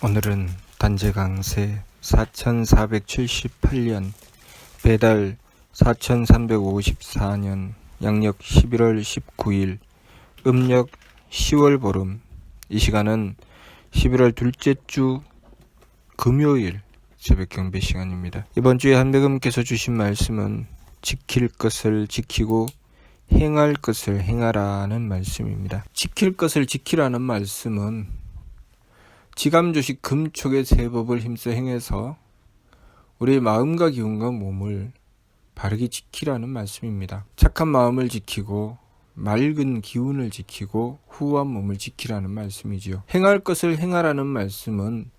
오늘은 단체 강세 4478년 배달 4354년 양력 11월 19일 음력 10월 보름. 이 시간은 11월 둘째 주 금요일 새벽 경배 시간입니다. 이번 주에 한배금께서 주신 말씀은 지킬 것을 지키고 행할 것을 행하라는 말씀입니다. 지킬 것을 지키라는 말씀은 지감조식 금촉의 세법을 힘써 행해서 우리의 마음과 기운과 몸을 바르게 지키라는 말씀입니다. 착한 마음을 지키고 맑은 기운을 지키고 후한 몸을 지키라는 말씀이지요. 행할 것을 행하라는 말씀은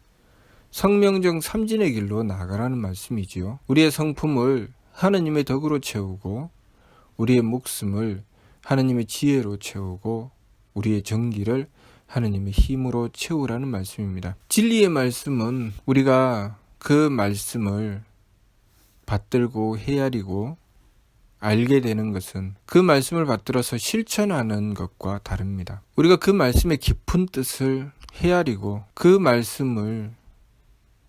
성명정 삼진의 길로 나가라는 말씀이지요. 우리의 성품을 하느님의 덕으로 채우고 우리의 목숨을 하느님의 지혜로 채우고 우리의 정기를 하느님의 힘으로 채우라는 말씀입니다. 진리의 말씀은 우리가 그 말씀을 받들고 헤아리고 알게 되는 것은 그 말씀을 받들어서 실천하는 것과 다릅니다. 우리가 그 말씀의 깊은 뜻을 헤아리고 그 말씀을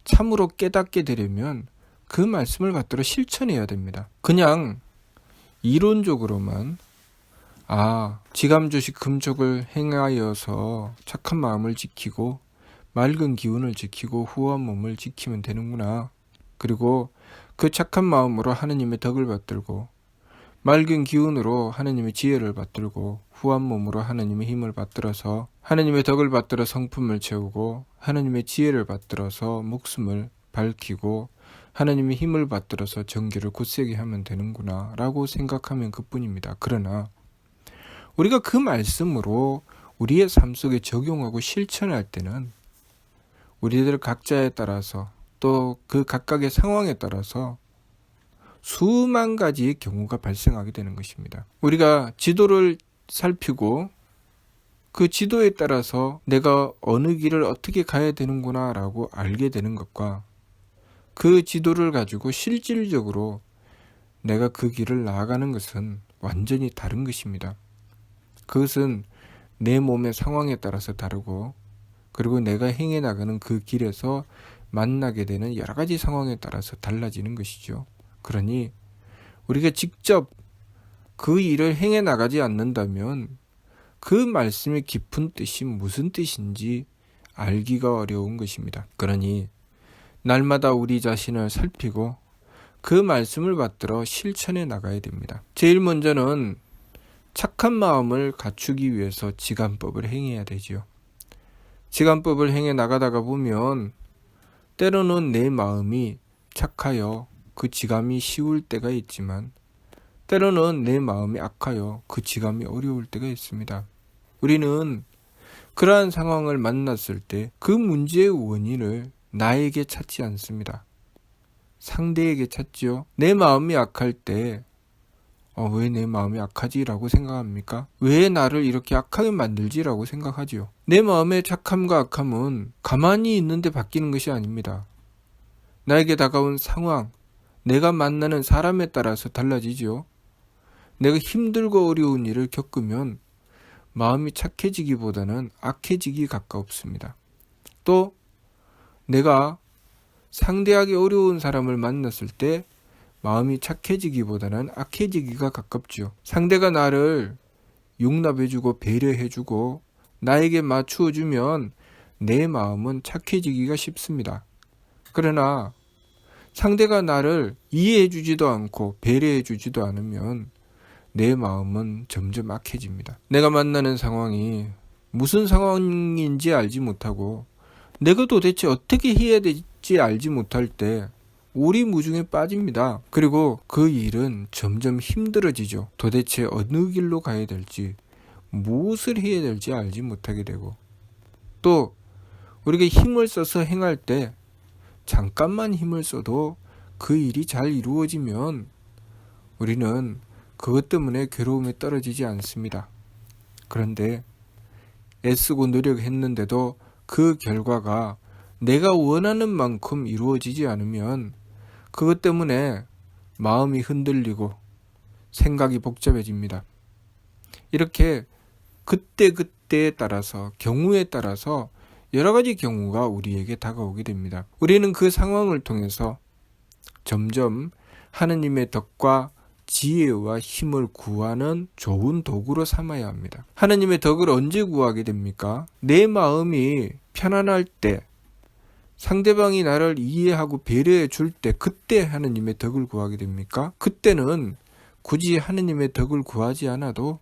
참으로 깨닫게 되려면 그 말씀을 받들어 실천해야 됩니다. 그냥 이론적으로만 지감조식 금촉을 행하여서 착한 마음을 지키고 맑은 기운을 지키고 후한 몸을 지키면 되는구나. 그리고 그 착한 마음으로 하느님의 덕을 받들고 맑은 기운으로 하느님의 지혜를 받들고 후한 몸으로 하느님의 힘을 받들어서 하느님의 덕을 받들어 성품을 채우고 하느님의 지혜를 받들어서 목숨을 밝히고 하느님의 힘을 받들어서 정기를 굳세게 하면 되는구나 라고 생각하면 그뿐입니다. 그러나 우리가 그 말씀으로 우리의 삶 속에 적용하고 실천할 때는 우리들 각자에 따라서 또 그 각각의 상황에 따라서 수만 가지의 경우가 발생하게 되는 것입니다. 우리가 지도를 살피고 그 지도에 따라서 내가 어느 길을 어떻게 가야 되는구나 라고 알게 되는 것과 그 지도를 가지고 실질적으로 내가 그 길을 나아가는 것은 완전히 다른 것입니다. 그것은 내 몸의 상황에 따라서 다르고 그리고 내가 행해 나가는 그 길에서 만나게 되는 여러 가지 상황에 따라서 달라지는 것이죠. 그러니 우리가 직접 그 일을 행해 나가지 않는다면 그 말씀의 깊은 뜻이 무슨 뜻인지 알기가 어려운 것입니다. 그러니 날마다 우리 자신을 살피고 그 말씀을 받들어 실천해 나가야 됩니다. 제일 먼저는 착한 마음을 갖추기 위해서 지감법을 행해야 되지요. 지감법을 행해 나가다가 보면 때로는 내 마음이 착하여 그 지감이 쉬울 때가 있지만 때로는 내 마음이 악하여 그 지감이 어려울 때가 있습니다. 우리는 그러한 상황을 만났을 때 그 문제의 원인을 나에게 찾지 않습니다. 상대에게 찾지요. 내 마음이 악할 때 왜 내 마음이 악하지? 라고 생각합니까? 왜 나를 이렇게 악하게 만들지? 라고 생각하지요. 내 마음의 착함과 악함은 가만히 있는데 바뀌는 것이 아닙니다. 나에게 다가온 상황, 내가 만나는 사람에 따라서 달라지지요. 내가 힘들고 어려운 일을 겪으면 마음이 착해지기보다는 악해지기 가깝습니다. 또 내가 상대하기 어려운 사람을 만났을 때 마음이 착해지기보다는 악해지기가 가깝죠. 상대가 나를 용납해주고 배려해주고 나에게 맞추어주면 내 마음은 착해지기가 쉽습니다. 그러나 상대가 나를 이해해주지도 않고 배려해주지도 않으면 내 마음은 점점 악해집니다. 내가 만나는 상황이 무슨 상황인지 알지 못하고 내가 도대체 어떻게 해야 될지 알지 못할 때 오리무중에 빠집니다. 그리고 그 일은 점점 힘들어지죠. 도대체 어느 길로 가야 될지 무엇을 해야 될지 알지 못하게 되고 또 우리가 힘을 써서 행할 때 잠깐만 힘을 써도 그 일이 잘 이루어지면 우리는 그것 때문에 괴로움에 떨어지지 않습니다. 그런데 애쓰고 노력했는데도 그 결과가 내가 원하는 만큼 이루어지지 않으면 그것 때문에 마음이 흔들리고 생각이 복잡해집니다. 이렇게 그때그때에 따라서 경우에 따라서 여러 가지 경우가 우리에게 다가오게 됩니다. 우리는 그 상황을 통해서 점점 하느님의 덕과 지혜와 힘을 구하는 좋은 도구로 삼아야 합니다. 하느님의 덕을 언제 구하게 됩니까? 내 마음이 편안할 때, 상대방이 나를 이해하고 배려해 줄 때, 그때 하느님의 덕을 구하게 됩니까? 그때는 굳이 하느님의 덕을 구하지 않아도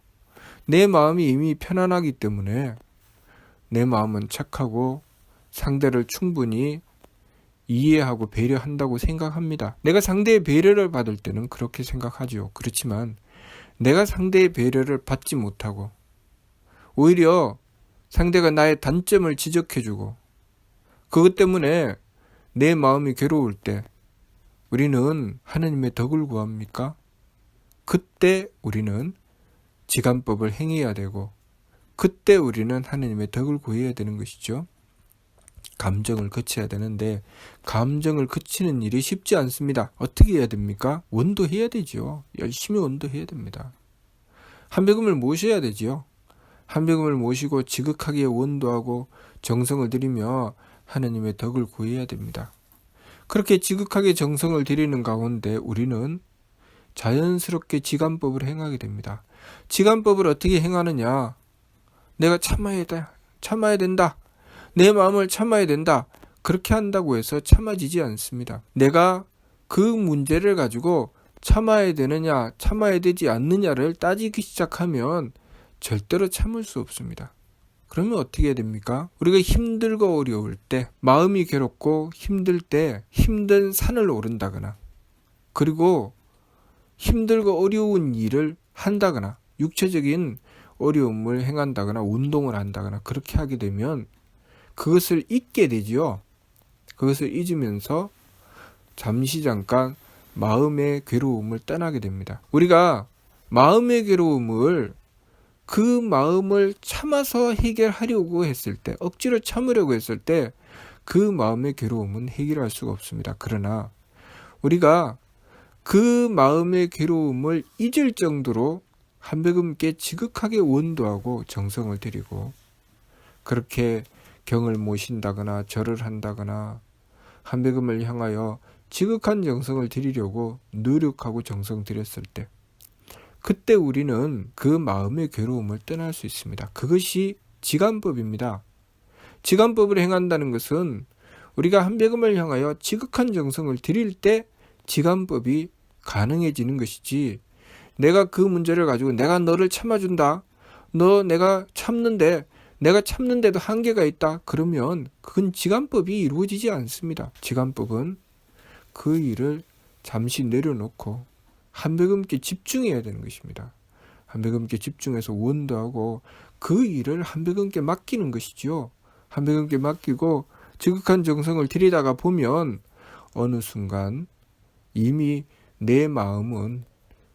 내 마음이 이미 편안하기 때문에 내 마음은 착하고 상대를 충분히 이해하고 배려한다고 생각합니다. 내가 상대의 배려를 받을 때는 그렇게 생각하죠. 그렇지만 내가 상대의 배려를 받지 못하고 오히려 상대가 나의 단점을 지적해주고 그것 때문에 내 마음이 괴로울 때 우리는 하느님의 덕을 구합니까? 그때 우리는 지간법을 행해야 되고 그때 우리는 하느님의 덕을 구해야 되는 것이죠. 감정을 거쳐야 되는데 감정을 거치는 일이 쉽지 않습니다. 어떻게 해야 됩니까? 원도해야 되죠. 열심히 원도해야 됩니다. 한배금을 모셔야 되지요. 한배금을 모시고 지극하게 원도하고 정성을 들이며 하느님의 덕을 구해야 됩니다. 그렇게 지극하게 정성을 들이는 가운데 우리는 자연스럽게 지간법을 행하게 됩니다. 지간법을 어떻게 행하느냐? 내가 참아야 된다. 내 마음을 참아야 된다. 그렇게 한다고 해서 참아지지 않습니다. 내가 그 문제를 가지고 참아야 되느냐, 참아야 되지 않느냐를 따지기 시작하면 절대로 참을 수 없습니다. 그러면 어떻게 해야 됩니까? 우리가 힘들고 어려울 때, 마음이 괴롭고 힘들 때 힘든 산을 오른다거나 그리고 힘들고 어려운 일을 한다거나 육체적인 어려움을 행한다거나 운동을 한다거나 그렇게 하게 되면 그것을 잊게 되지요. 그것을 잊으면서 잠깐 마음의 괴로움을 떠나게 됩니다. 우리가 마음의 괴로움을 그 마음을 참아서 해결하려고 했을 때, 억지로 참으려고 했을 때 그 마음의 괴로움은 해결할 수가 없습니다. 그러나 우리가 그 마음의 괴로움을 잊을 정도로 한배금께 지극하게 원도하고 정성을 들이고 그렇게 경을 모신다거나 절을 한다거나 한배금을 향하여 지극한 정성을 들이려고 노력하고 정성 들였을 때 그때 우리는 그 마음의 괴로움을 떠날 수 있습니다. 그것이 지간법입니다. 지간법을 행한다는 것은 우리가 한배금을 향하여 지극한 정성을 들일 때 지간법이 가능해지는 것이지 내가 그 문제를 가지고 내가 너를 참아준다. 내가 참는데도 한계가 있다. 그러면 그건 지간법이 이루어지지 않습니다. 지간법은 그 일을 잠시 내려놓고 한배금께 집중해야 되는 것입니다. 한배금께 집중해서 원도하고 그 일을 한배금께 맡기는 것이지요. 한배금께 맡기고 지극한 정성을 들이다가 보면 어느 순간 이미 내 마음은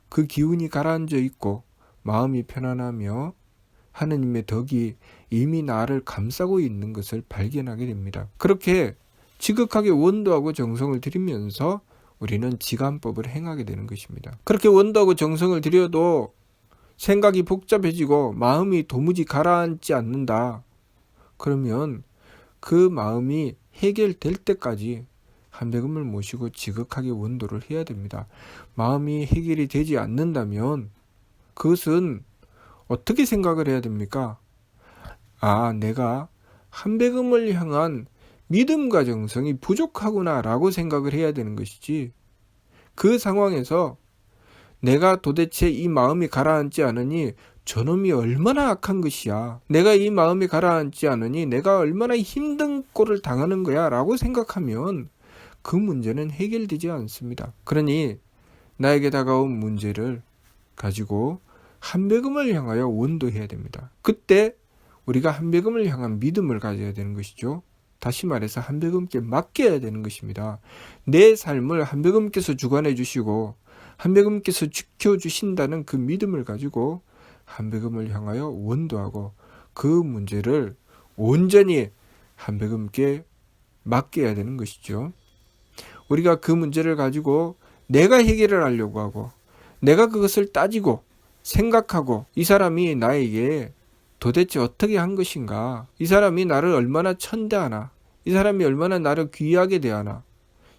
그 기운이 가라앉아 있고 마음이 편안하며 하느님의 덕이 이미 나를 감싸고 있는 것을 발견하게 됩니다. 그렇게 지극하게 원도하고 정성을 들이면서 우리는 지간법을 행하게 되는 것입니다. 그렇게 원도하고 정성을 들여도 생각이 복잡해지고 마음이 도무지 가라앉지 않는다. 그러면 그 마음이 해결될 때까지 한배금을 모시고 지극하게 원도를 해야 됩니다. 마음이 해결이 되지 않는다면 그것은 어떻게 생각을 해야 됩니까? 내가 한배금을 향한 믿음과 정성이 부족하구나 라고 생각을 해야 되는 것이지 그 상황에서 내가 도대체 이 마음이 가라앉지 않으니 저놈이 얼마나 악한 것이야. 내가 이 마음이 가라앉지 않으니 내가 얼마나 힘든 꼴을 당하는 거야 라고 생각하면 그 문제는 해결되지 않습니다. 그러니 나에게 다가온 문제를 가지고 한배금을 향하여 원도해야 됩니다. 그때 우리가 한배금을 향한 믿음을 가져야 되는 것이죠. 다시 말해서 한배금께 맡겨야 되는 것입니다. 내 삶을 한배금께서 주관해 주시고 한배금께서 지켜주신다는 그 믿음을 가지고 한배금을 향하여 원도하고 그 문제를 온전히 한배금께 맡겨야 되는 것이죠. 우리가 그 문제를 가지고 내가 해결을 하려고 하고 내가 그것을 따지고 생각하고 이 사람이 나에게 도대체 어떻게 한 것인가? 이 사람이 나를 얼마나 천대하나? 이 사람이 얼마나 나를 귀하게 대하나?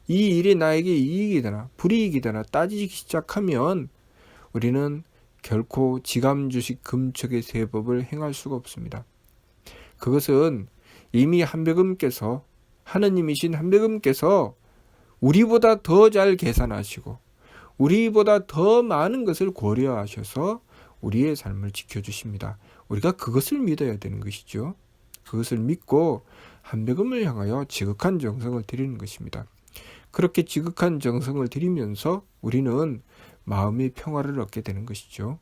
이 일이 나에게 이익이 되나 불이익이 되나 따지기 시작하면 우리는 결코 지감주식 금척의 세법을 행할 수가 없습니다. 그것은 이미 한백음께서, 하느님이신 한백음께서 우리보다 더 잘 계산하시고 우리보다 더 많은 것을 고려하셔서 우리의 삶을 지켜주십니다. 우리가 그것을 믿어야 되는 것이죠. 그것을 믿고 한백음을 향하여 지극한 정성을 드리는 것입니다. 그렇게 지극한 정성을 드리면서 우리는 마음의 평화를 얻게 되는 것이죠.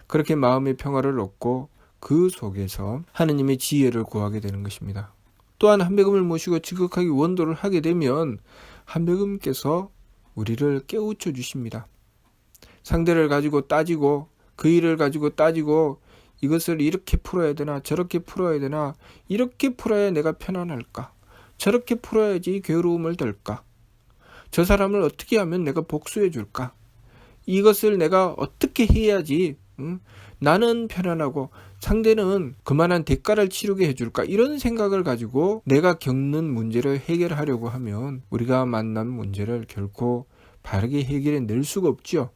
그렇게 마음의 평화를 얻고 그 속에서 하느님의 지혜를 구하게 되는 것입니다. 또한 한백음을 모시고 지극하게 원도를 하게 되면 한백음께서 우리를 깨우쳐 주십니다. 상대를 가지고 따지고 그 일을 가지고 따지고 이것을 이렇게 풀어야 되나 저렇게 풀어야 되나 이렇게 풀어야 내가 편안할까 저렇게 풀어야지 괴로움을 덜까 저 사람을 어떻게 하면 내가 복수해 줄까 이것을 내가 어떻게 해야지 나는 편안하고 상대는 그만한 대가를 치르게 해줄까 이런 생각을 가지고 내가 겪는 문제를 해결하려고 하면 우리가 만난 문제를 결코 바르게 해결해 낼 수가 없죠.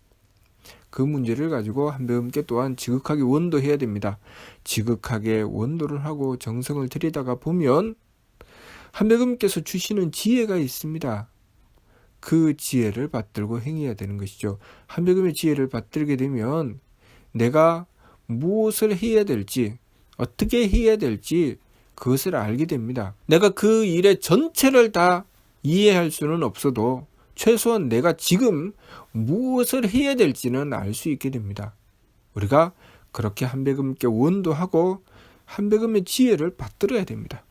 그 문제를 가지고 한백음께 또한 지극하게 원도해야 됩니다. 지극하게 원도를 하고 정성을 들이다가 보면 한백음께서 주시는 지혜가 있습니다. 그 지혜를 받들고 행해야 되는 것이죠. 한백음의 지혜를 받들게 되면 내가 무엇을 해야 될지 어떻게 해야 될지 그것을 알게 됩니다. 내가 그 일의 전체를 다 이해할 수는 없어도 최소한 내가 지금 무엇을 해야 될지는 알 수 있게 됩니다. 우리가 그렇게 한백음께 원도하고 한백음의 지혜를 받들어야 됩니다.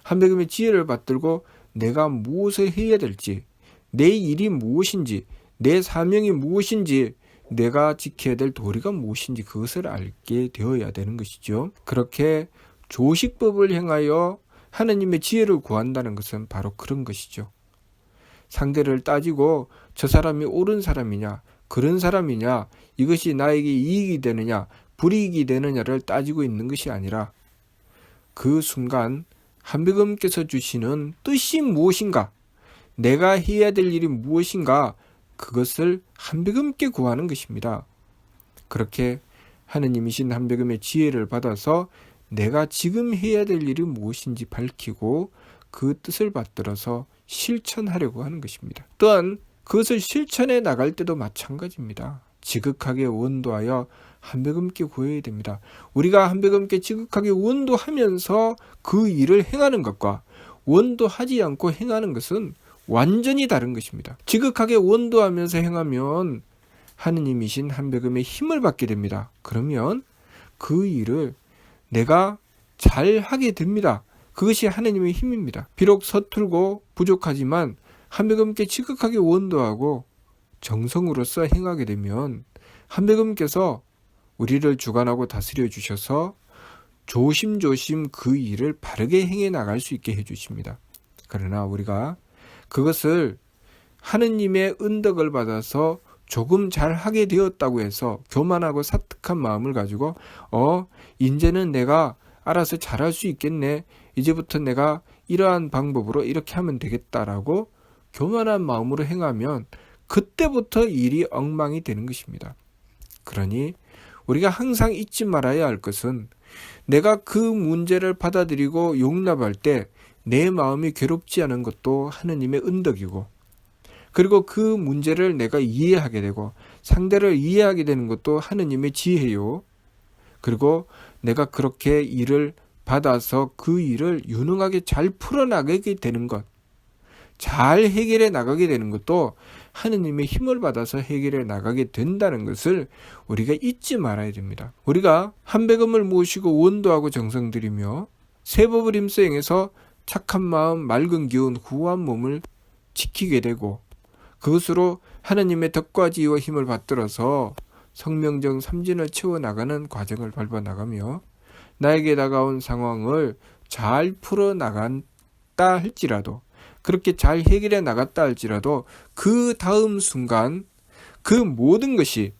한백음의 지혜를 받들고 내가 무엇을 해야 될지 내 일이 무엇인지 내 사명이 무엇인지 내가 지켜야 될 도리가 무엇인지 그것을 알게 되어야 되는 것이죠. 그렇게 조식법을 행하여 하느님의 지혜를 구한다는 것은 바로 그런 것이죠. 상대를 따지고 저 사람이 옳은 사람이냐 그런 사람이냐 이것이 나에게 이익이 되느냐 불이익이 되느냐를 따지고 있는 것이 아니라 그 순간 한백음께서 주시는 뜻이 무엇인가 내가 해야 될 일이 무엇인가 그것을 한백음께 구하는 것입니다. 그렇게 하느님이신 한백음의 지혜를 받아서 내가 지금 해야 될 일이 무엇인지 밝히고 그 뜻을 받들어서 실천하려고 하는 것입니다. 또한 그것을 실천해 나갈 때도 마찬가지입니다. 지극하게 원도하여 한백음께 구해야 됩니다. 우리가 한백음께 지극하게 원도하면서 그 일을 행하는 것과 원도하지 않고 행하는 것은 완전히 다른 것입니다. 지극하게 원도하면서 행하면 하느님이신 한백음의 힘을 받게 됩니다. 그러면 그 일을 내가 잘 하게 됩니다. 그것이 하느님의 힘입니다. 비록 서툴고 부족하지만 한백음께 지극하게 원도하고 정성으로서 행하게 되면 한백음께서 우리를 주관하고 다스려 주셔서 조심조심 그 일을 바르게 행해 나갈 수 있게 해주십니다. 그러나 우리가 그것을 하느님의 은덕을 받아서 조금 잘하게 되었다고 해서 교만하고 사특한 마음을 가지고 이제는 내가 알아서 잘할 수 있겠네. 이제부터 내가 이러한 방법으로 이렇게 하면 되겠다라고 교만한 마음으로 행하면 그때부터 일이 엉망이 되는 것입니다. 그러니 우리가 항상 잊지 말아야 할 것은 내가 그 문제를 받아들이고 용납할 때 내 마음이 괴롭지 않은 것도 하느님의 은덕이고 그리고 그 문제를 내가 이해하게 되고 상대를 이해하게 되는 것도 하느님의 지혜요. 그리고 내가 그렇게 일을 받아서 그 일을 유능하게 잘 풀어나가게 되는 것, 잘 해결해 나가게 되는 것도 하느님의 힘을 받아서 해결해 나가게 된다는 것을 우리가 잊지 말아야 됩니다. 우리가 한백음을 모시고 원도하고 정성 들이며 세법을 힘써 행해서 착한 마음, 맑은 기운, 후한 몸을 지키게 되고 그것으로 하느님의 덕과 지혜와 힘을 받들어서 성명정 삼진을 채워나가는 과정을 밟아나가며 나에게 다가온 상황을 잘 풀어나간다 할지라도 그렇게 잘 해결해 나갔다 할지라도 그 다음 순간 그 모든 것이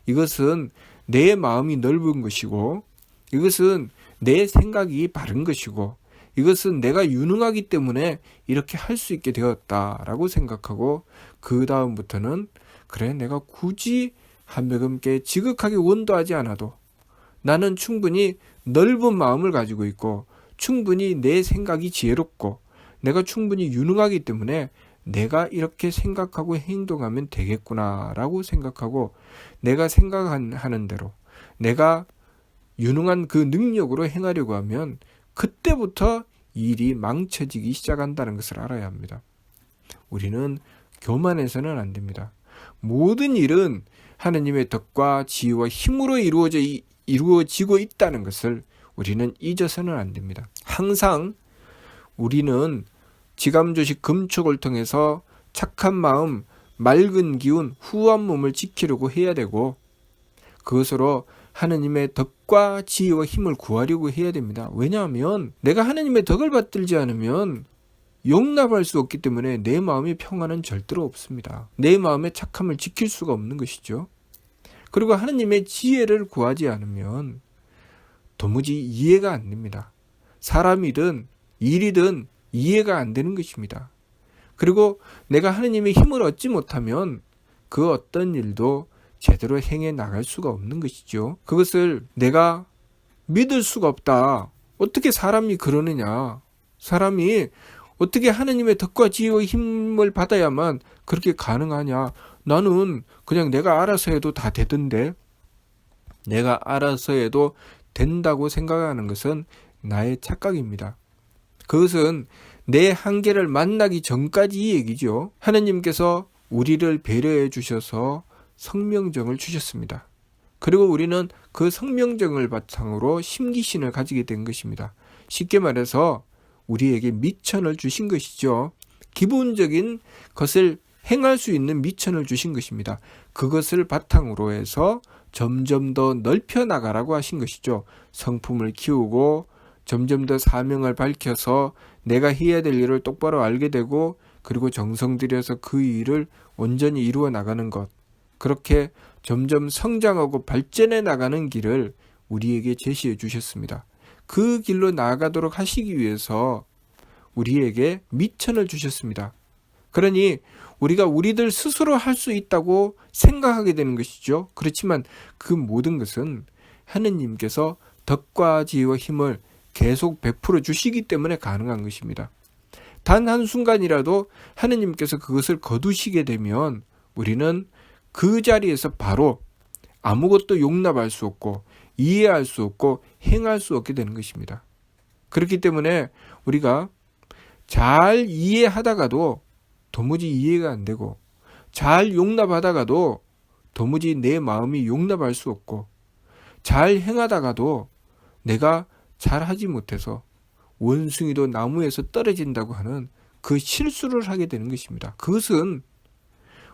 이것은 내 마음이 넓은 것이고 이것은 내 생각이 바른 것이고 이것은 내가 유능하기 때문에 이렇게 할 수 있게 되었다라고 생각하고 그 다음부터는 그래 내가 굳이 한백음께 지극하게 원도하지 않아도 나는 충분히 넓은 마음을 가지고 있고 충분히 내 생각이 지혜롭고 내가 충분히 유능하기 때문에 내가 이렇게 생각하고 행동하면 되겠구나라고 생각하고 내가 생각하는 대로 내가 유능한 그 능력으로 행하려고 하면 그때부터 일이 망쳐지기 시작한다는 것을 알아야 합니다. 우리는 교만해서는 안 됩니다. 모든 일은 하느님의 덕과 지혜와 힘으로 이루어지고 있다는 것을 우리는 잊어서는 안 됩니다. 항상 우리는 지감조식 금촉을 통해서 착한 마음, 맑은 기운, 후한 몸을 지키려고 해야 되고 그것으로 하느님의 덕과 지혜와 힘을 구하려고 해야 됩니다. 왜냐하면 내가 하느님의 덕을 받들지 않으면 용납할 수 없기 때문에 내 마음의 평안은 절대로 없습니다. 내 마음의 착함을 지킬 수가 없는 것이죠. 그리고 하느님의 지혜를 구하지 않으면 도무지 이해가 안 됩니다. 사람이든 일이든 이해가 안 되는 것입니다. 그리고 내가 하느님의 힘을 얻지 못하면 그 어떤 일도 제대로 행해 나갈 수가 없는 것이죠. 그것을 내가 믿을 수가 없다. 어떻게 사람이 그러느냐. 사람이 어떻게 하느님의 덕과 지혜와 힘을 받아야만 그렇게 가능하냐. 나는 그냥 내가 알아서 해도 다 되던데. 내가 알아서 해도 된다고 생각하는 것은 나의 착각입니다. 그것은 내 한계를 만나기 전까지 이 얘기죠. 하느님께서 우리를 배려해 주셔서 성명정을 주셨습니다. 그리고 우리는 그 성명정을 바탕으로 심기신을 가지게 된 것입니다. 쉽게 말해서 우리에게 미천을 주신 것이죠. 기본적인 것을 행할 수 있는 미천을 주신 것입니다. 그것을 바탕으로 해서 점점 더 넓혀 나가라고 하신 것이죠. 성품을 키우고 점점 더 사명을 밝혀서 내가 해야 될 일을 똑바로 알게 되고 그리고 정성 들여서 그 일을 온전히 이루어 나가는 것. 그렇게 점점 성장하고 발전해 나가는 길을 우리에게 제시해 주셨습니다. 그 길로 나아가도록 하시기 위해서 우리에게 미천을 주셨습니다. 그러니 우리가 우리들 스스로 할 수 있다고 생각하게 되는 것이죠. 그렇지만 그 모든 것은 하느님께서 덕과 지혜와 힘을 계속 베풀어 주시기 때문에 가능한 것입니다. 단 한순간이라도 하느님께서 그것을 거두시게 되면 우리는 그 자리에서 바로 아무것도 용납할 수 없고 이해할 수 없고 행할 수 없게 되는 것입니다. 그렇기 때문에 우리가 잘 이해하다가도 도무지 이해가 안 되고 잘 용납하다가도 도무지 내 마음이 용납할 수 없고 잘 행하다가도 내가 잘하지 못해서 원숭이도 나무에서 떨어진다고 하는 그 실수를 하게 되는 것입니다. 그것은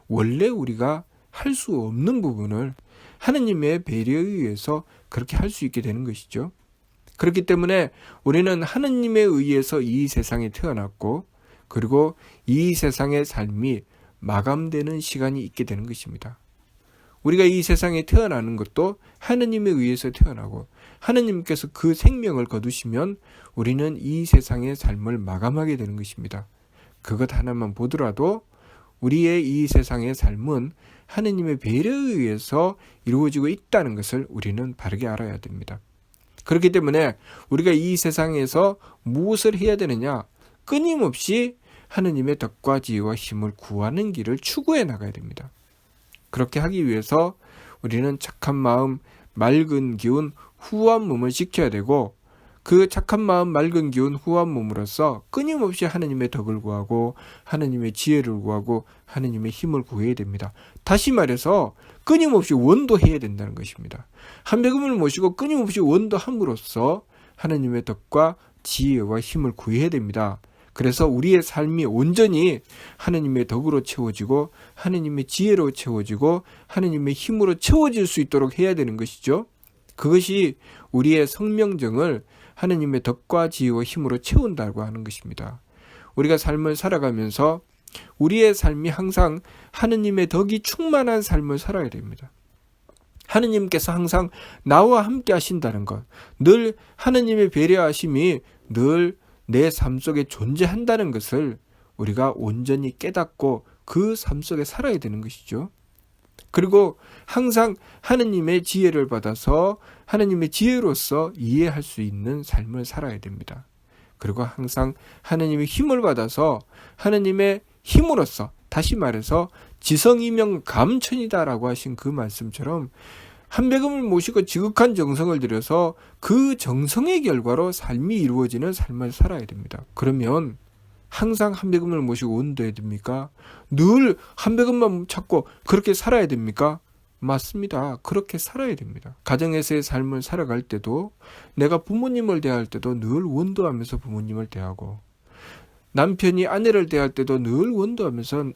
원래 우리가 할 수 없는 부분을 하느님의 배려에 의해서 그렇게 할 수 있게 되는 것이죠. 그렇기 때문에 우리는 하느님에 의해서 이 세상에 태어났고 그리고 이 세상의 삶이 마감되는 시간이 있게 되는 것입니다. 우리가 이 세상에 태어나는 것도 하느님에 의해서 태어나고 하느님께서 그 생명을 거두시면 우리는 이 세상의 삶을 마감하게 되는 것입니다. 그것 하나만 보더라도 우리의 이 세상의 삶은 하느님의 배려에 의해서 이루어지고 있다는 것을 우리는 바르게 알아야 됩니다. 그렇기 때문에 우리가 이 세상에서 무엇을 해야 되느냐? 끊임없이 하느님의 덕과 지혜와 힘을 구하는 길을 추구해 나가야 됩니다. 그렇게 하기 위해서 우리는 착한 마음, 맑은 기운, 후한 몸을 지켜야 되고 그 착한 마음, 맑은 기운, 후한 몸으로써 끊임없이 하느님의 덕을 구하고 하느님의 지혜를 구하고 하느님의 힘을 구해야 됩니다. 다시 말해서 끊임없이 원도해야 된다는 것입니다. 한백음을 모시고 끊임없이 원도함으로써 하느님의 덕과 지혜와 힘을 구해야 됩니다. 그래서 우리의 삶이 온전히 하느님의 덕으로 채워지고 하느님의 지혜로 채워지고 하느님의 힘으로 채워질 수 있도록 해야 되는 것이죠. 그것이 우리의 성명정을 하느님의 덕과 지혜와 힘으로 채운다고 하는 것입니다. 우리가 삶을 살아가면서 우리의 삶이 항상 하느님의 덕이 충만한 삶을 살아야 됩니다. 하느님께서 항상 나와 함께 하신다는 것, 늘 하느님의 배려하심이 늘 내 삶 속에 존재한다는 것을 우리가 온전히 깨닫고 그 삶 속에 살아야 되는 것이죠. 그리고 항상 하느님의 지혜를 받아서 하느님의 지혜로서 이해할 수 있는 삶을 살아야 됩니다. 그리고 항상 하느님의 힘을 받아서 하느님의 힘으로써, 다시 말해서 지성이명 감천이다라고 하신 그 말씀처럼 한백음을 모시고 지극한 정성을 들여서 그 정성의 결과로 삶이 이루어지는 삶을 살아야 됩니다. 그러면 항상 한백음을 모시고 온도해야 됩니까? 늘 한백음만 찾고 그렇게 살아야 됩니까? 맞습니다. 그렇게 살아야 됩니다. 가정에서의 삶을 살아갈 때도, 내가 부모님을 대할 때도 늘 원도하면서 부모님을 대하고, 남편이 아내를 대할 때도 늘 원도하면서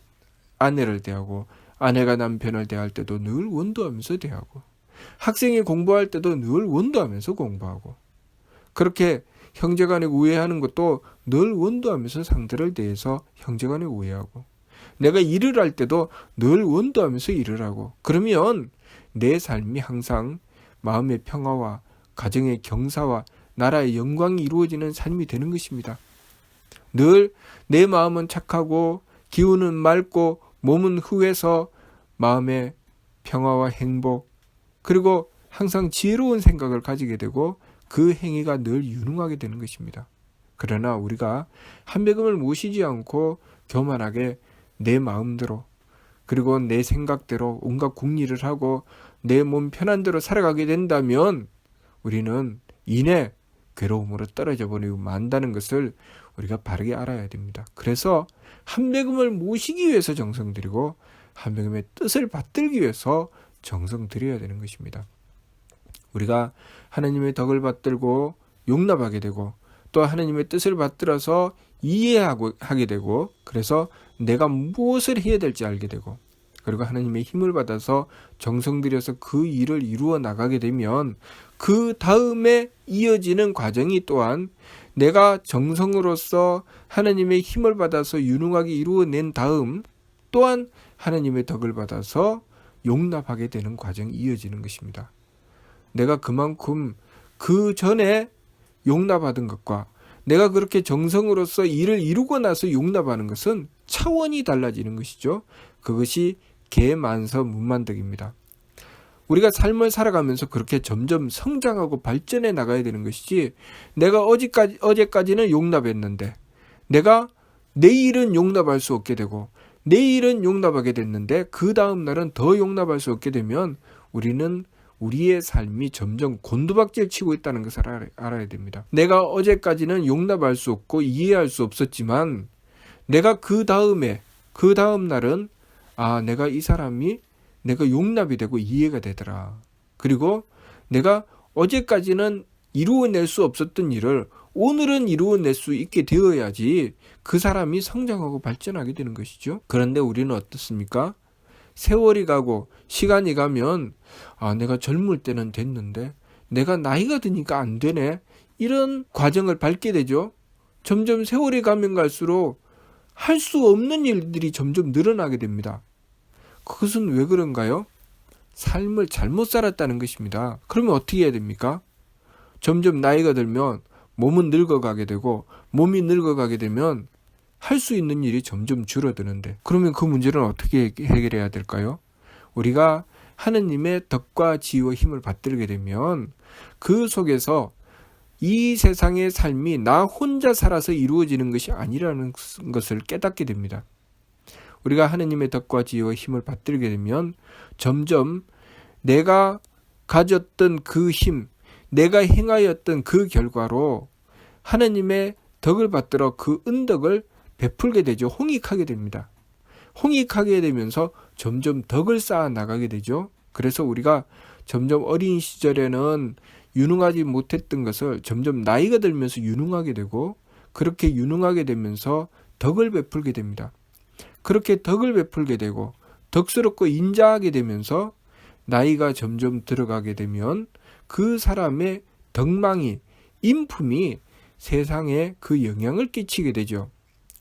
아내를 대하고, 아내가 남편을 대할 때도 늘 원도하면서 대하고, 학생이 공부할 때도 늘 원도하면서 공부하고, 그렇게 형제간에 우애하는 것도 늘 원도하면서 상대를 대해서 형제간에 우애하고, 내가 일을 할 때도 늘 원도하면서 일을 하고, 그러면 내 삶이 항상 마음의 평화와 가정의 경사와 나라의 영광이 이루어지는 삶이 되는 것입니다. 늘 내 마음은 착하고 기운은 맑고 몸은 후해서 마음의 평화와 행복, 그리고 항상 지혜로운 생각을 가지게 되고 그 행위가 늘 유능하게 되는 것입니다. 그러나 우리가 한백음을 모시지 않고 교만하게 내 마음대로, 그리고 내 생각대로 온갖 궁리를 하고 내 몸 편한 대로 살아가게 된다면 우리는 이내 괴로움으로 떨어져 버리고 만다는 것을 우리가 바르게 알아야 됩니다. 그래서 한백음을 모시기 위해서 정성 들이고 한백음의 뜻을 받들기 위해서 정성 들여야 되는 것입니다. 우리가 하나님의 덕을 받들고 용납하게 되고, 또 하나님의 뜻을 받들어서 이해하게 되고, 그래서 내가 무엇을 해야 될지 알게 되고, 그리고 하나님의 힘을 받아서 정성 들여서 그 일을 이루어 나가게 되면 그 다음에 이어지는 과정이 또한 내가 정성으로서 하나님의 힘을 받아서 유능하게 이루어낸 다음 또한 하나님의 덕을 받아서 용납하게 되는 과정이 이어지는 것입니다. 내가 그만큼 그 전에 용납하던 것과 내가 그렇게 정성으로서 일을 이루고 나서 용납하는 것은 차원이 달라지는 것이죠. 그것이 계만서문만덕입니다. 우리가 삶을 살아가면서 그렇게 점점 성장하고 발전해 나가야 되는 것이지, 내가 어제까지는 용납했는데 내가 내일은 용납할 수 없게 되고 내일은 용납하게 됐는데 그 다음 날은 더 용납할 수 없게 되면 우리는 우리의 삶이 점점 곤두박질 치고 있다는 것을 알아야 됩니다. 내가 어제까지는 용납할 수 없고 이해할 수 없었지만 내가 그 다음 날은 내가 이 사람이 내가 용납이 되고 이해가 되더라. 그리고 내가 어제까지는 이루어낼 수 없었던 일을 오늘은 이루어낼 수 있게 되어야지 그 사람이 성장하고 발전하게 되는 것이죠. 그런데 우리는 어떻습니까? 세월이 가고 시간이 가면 내가 젊을 때는 됐는데 내가 나이가 드니까 안 되네, 이런 과정을 밟게 되죠. 점점 세월이 가면 갈수록 할 수 없는 일들이 점점 늘어나게 됩니다. 그것은 왜 그런가요? 삶을 잘못 살았다는 것입니다. 그러면 어떻게 해야 됩니까? 점점 나이가 들면 몸은 늙어가게 되고, 몸이 늙어가게 되면 할 수 있는 일이 점점 줄어드는데, 그러면 그 문제는 어떻게 해결해야 될까요? 우리가 하느님의 덕과 지혜와 힘을 받들게 되면 그 속에서 이 세상의 삶이 나 혼자 살아서 이루어지는 것이 아니라는 것을 깨닫게 됩니다. 우리가 하느님의 덕과 지혜와 힘을 받들게 되면 점점 내가 가졌던 그 힘, 내가 행하였던 그 결과로 하느님의 덕을 받들어 그 은덕을 베풀게 되죠. 홍익하게 됩니다. 홍익하게 되면서 점점 덕을 쌓아 나가게 되죠. 그래서 우리가 점점 어린 시절에는 유능하지 못했던 것을 점점 나이가 들면서 유능하게 되고, 그렇게 유능하게 되면서 덕을 베풀게 됩니다. 그렇게 덕을 베풀게 되고 덕스럽고 인자하게 되면서 나이가 점점 들어가게 되면 그 사람의 덕망이, 인품이 세상에 그 영향을 끼치게 되죠.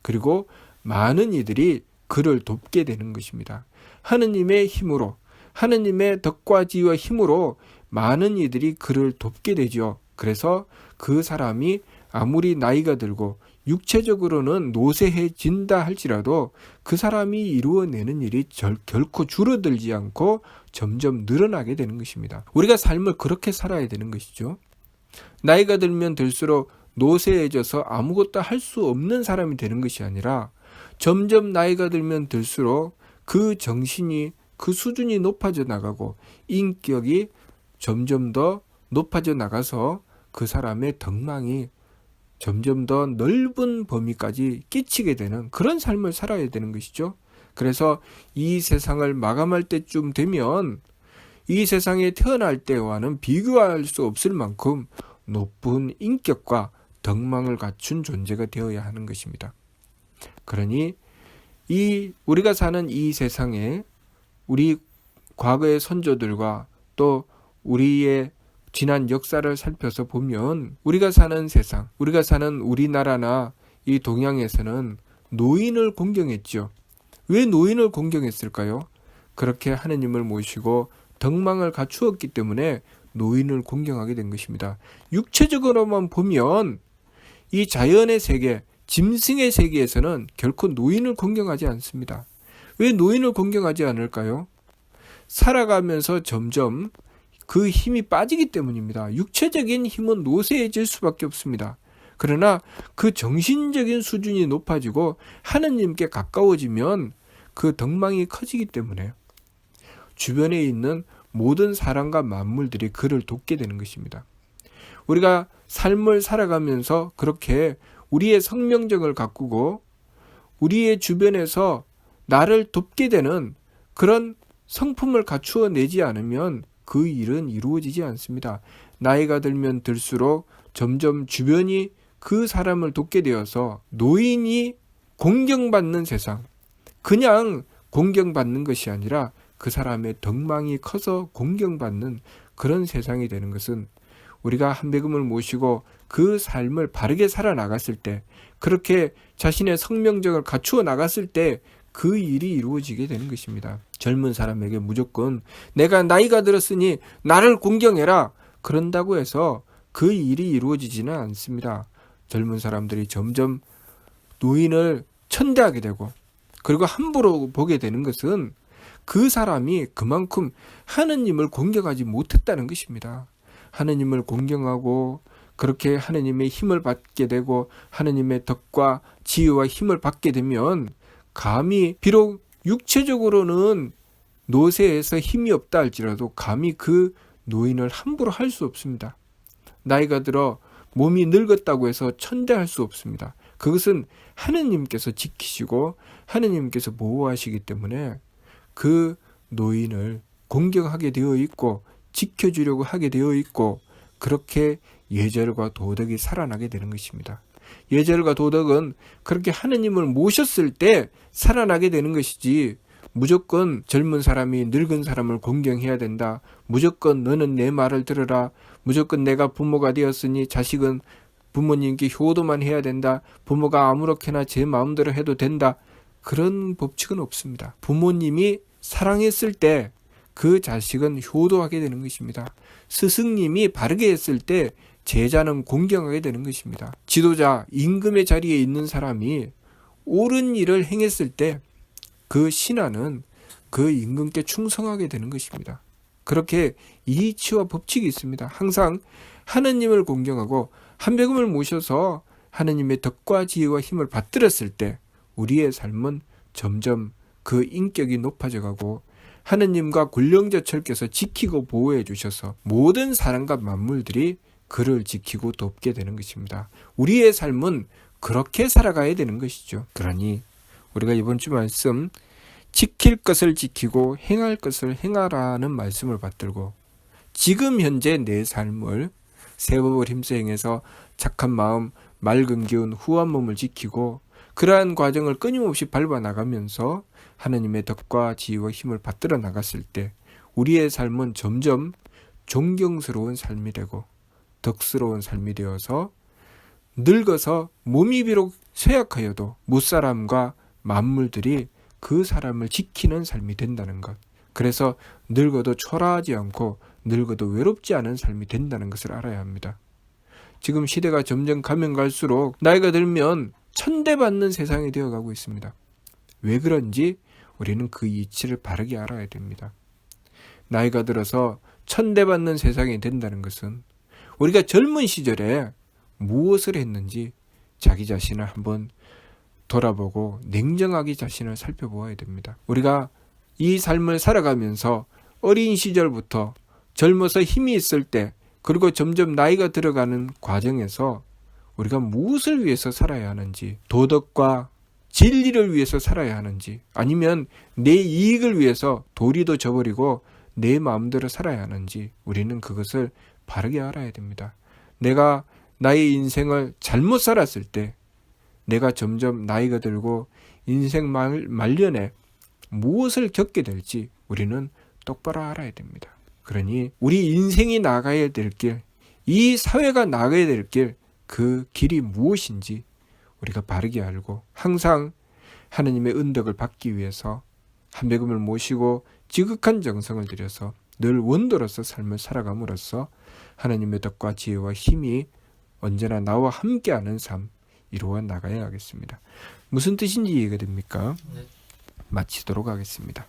그리고 많은 이들이 그를 돕게 되는 것입니다. 하느님의 힘으로, 하느님의 덕과 지혜와 힘으로 많은 이들이 그를 돕게 되죠. 그래서 그 사람이 아무리 나이가 들고 육체적으로는 노쇠해진다 할지라도 그 사람이 이루어내는 일이 결코 줄어들지 않고 점점 늘어나게 되는 것입니다. 우리가 삶을 그렇게 살아야 되는 것이죠. 나이가 들면 들수록 노쇠해져서 아무것도 할 수 없는 사람이 되는 것이 아니라 점점 나이가 들면 들수록 그 정신이 그 수준이 높아져 나가고 인격이 점점 더 높아져 나가서 그 사람의 덕망이 점점 더 넓은 범위까지 끼치게 되는 그런 삶을 살아야 되는 것이죠. 그래서 이 세상을 마감할 때쯤 되면 이 세상에 태어날 때와는 비교할 수 없을 만큼 높은 인격과 덕망을 갖춘 존재가 되어야 하는 것입니다. 그러니 우리가 사는 이 세상에 우리 과거의 선조들과 또 우리의 지난 역사를 살펴서 보면 우리가 사는 세상, 우리가 사는 우리나라나 이 동양에서는 노인을 공경했죠. 왜 노인을 공경했을까요? 그렇게 하느님을 모시고 덕망을 갖추었기 때문에 노인을 공경하게 된 것입니다. 육체적으로만 보면 이 자연의 세계, 짐승의 세계에서는 결코 노인을 공경하지 않습니다. 왜 노인을 공경하지 않을까요? 살아가면서 점점 그 힘이 빠지기 때문입니다. 육체적인 힘은 노쇠해질 수밖에 없습니다. 그러나 그 정신적인 수준이 높아지고 하느님께 가까워지면 그 덕망이 커지기 때문에 주변에 있는 모든 사람과 만물들이 그를 돕게 되는 것입니다. 우리가 삶을 살아가면서 그렇게 우리의 성명적을 가꾸고 우리의 주변에서 나를 돕게 되는 그런 성품을 갖추어 내지 않으면 그 일은 이루어지지 않습니다. 나이가 들면 들수록 점점 주변이 그 사람을 돕게 되어서 노인이 공경받는 세상, 그냥 공경받는 것이 아니라 그 사람의 덕망이 커서 공경받는 그런 세상이 되는 것은 우리가 한배금을 모시고 그 삶을 바르게 살아나갔을 때, 그렇게 자신의 성명적을 갖추어 나갔을 때 그 일이 이루어지게 되는 것입니다. 젊은 사람에게 무조건 내가 나이가 들었으니 나를 공경해라 그런다고 해서 그 일이 이루어지지는 않습니다. 젊은 사람들이 점점 노인을 천대하게 되고 그리고 함부로 보게 되는 것은 그 사람이 그만큼 하느님을 공경하지 못했다는 것입니다. 하느님을 공경하고 그렇게 하느님의 힘을 받게 되고 하느님의 덕과 지혜와 힘을 받게 되면 감히 비록 육체적으로는 노쇠해서 힘이 없다 할지라도 감히 그 노인을 함부로 할 수 없습니다. 나이가 들어 몸이 늙었다고 해서 천대할 수 없습니다. 그것은 하느님께서 지키시고 하느님께서 보호하시기 때문에 그 노인을 공경하게 되어 있고 지켜주려고 하게 되어 있고 그렇게 예절과 도덕이 살아나게 되는 것입니다. 예절과 도덕은 그렇게 하느님을 모셨을 때 살아나게 되는 것이지 무조건 젊은 사람이 늙은 사람을 공경해야 된다. 무조건 너는 내 말을 들어라. 무조건 내가 부모가 되었으니 자식은 부모님께 효도만 해야 된다. 부모가 아무렇게나 제 마음대로 해도 된다. 그런 법칙은 없습니다. 부모님이 사랑했을 때 그 자식은 효도하게 되는 것입니다. 스승님이 바르게 했을 때 제자는 공경하게 되는 것입니다. 지도자, 임금의 자리에 있는 사람이 옳은 일을 행했을 때 그 신하는 그 임금께 충성하게 되는 것입니다. 그렇게 이치와 법칙이 있습니다. 항상 하느님을 공경하고 한배금을 모셔서 하느님의 덕과 지혜와 힘을 받들었을 때 우리의 삶은 점점 그 인격이 높아져 가고 하느님과 군령저철께서 지키고 보호해 주셔서 모든 사람과 만물들이 그를 지키고 돕게 되는 것입니다. 우리의 삶은 그렇게 살아가야 되는 것이죠. 그러니 우리가 이번 주 말씀 지킬 것을 지키고 행할 것을 행하라는 말씀을 받들고 지금 현재 내 삶을 새 법을 힘써 행해서 착한 마음, 맑은 기운, 후한 몸을 지키고 그러한 과정을 끊임없이 밟아 나가면서 하느님의 덕과 지혜와 힘을 받들어 나갔을 때 우리의 삶은 점점 존경스러운 삶이 되고 덕스러운 삶이 되어서 늙어서 몸이 비록 쇠약하여도 무사람과 만물들이 그 사람을 지키는 삶이 된다는 것. 그래서 늙어도 초라하지 않고 늙어도 외롭지 않은 삶이 된다는 것을 알아야 합니다. 지금 시대가 점점 가면 갈수록 나이가 들면 천대받는 세상이 되어가고 있습니다. 왜 그런지 우리는 그 이치를 바르게 알아야 됩니다. 나이가 들어서 천대받는 세상이 된다는 것은 우리가 젊은 시절에 무엇을 했는지 자기 자신을 한번 돌아보고 냉정하게 자신을 살펴보아야 됩니다. 우리가 이 삶을 살아가면서 어린 시절부터 젊어서 힘이 있을 때 그리고 점점 나이가 들어가는 과정에서 우리가 무엇을 위해서 살아야 하는지, 도덕과 진리를 위해서 살아야 하는지, 아니면 내 이익을 위해서 도리도 저버리고 내 마음대로 살아야 하는지 우리는 그것을 바르게 알아야 됩니다. 내가 나의 인생을 잘못 살았을 때 내가 점점 나이가 들고 인생 말년에 무엇을 겪게 될지 우리는 똑바로 알아야 됩니다. 그러니 우리 인생이 나가야 될 길, 이 사회가 나가야 될 길, 그 길이 무엇인지 우리가 바르게 알고 항상 하느님의 은덕을 받기 위해서 한배금을 모시고 지극한 정성을 들여서 늘 원도로서 삶을 살아감으로써 하나님의 덕과 지혜와 힘이 언제나 나와 함께하는 삶 이루어 나가야 하겠습니다. 무슨 뜻인지 이해가 됩니까? 네. 마치도록 하겠습니다.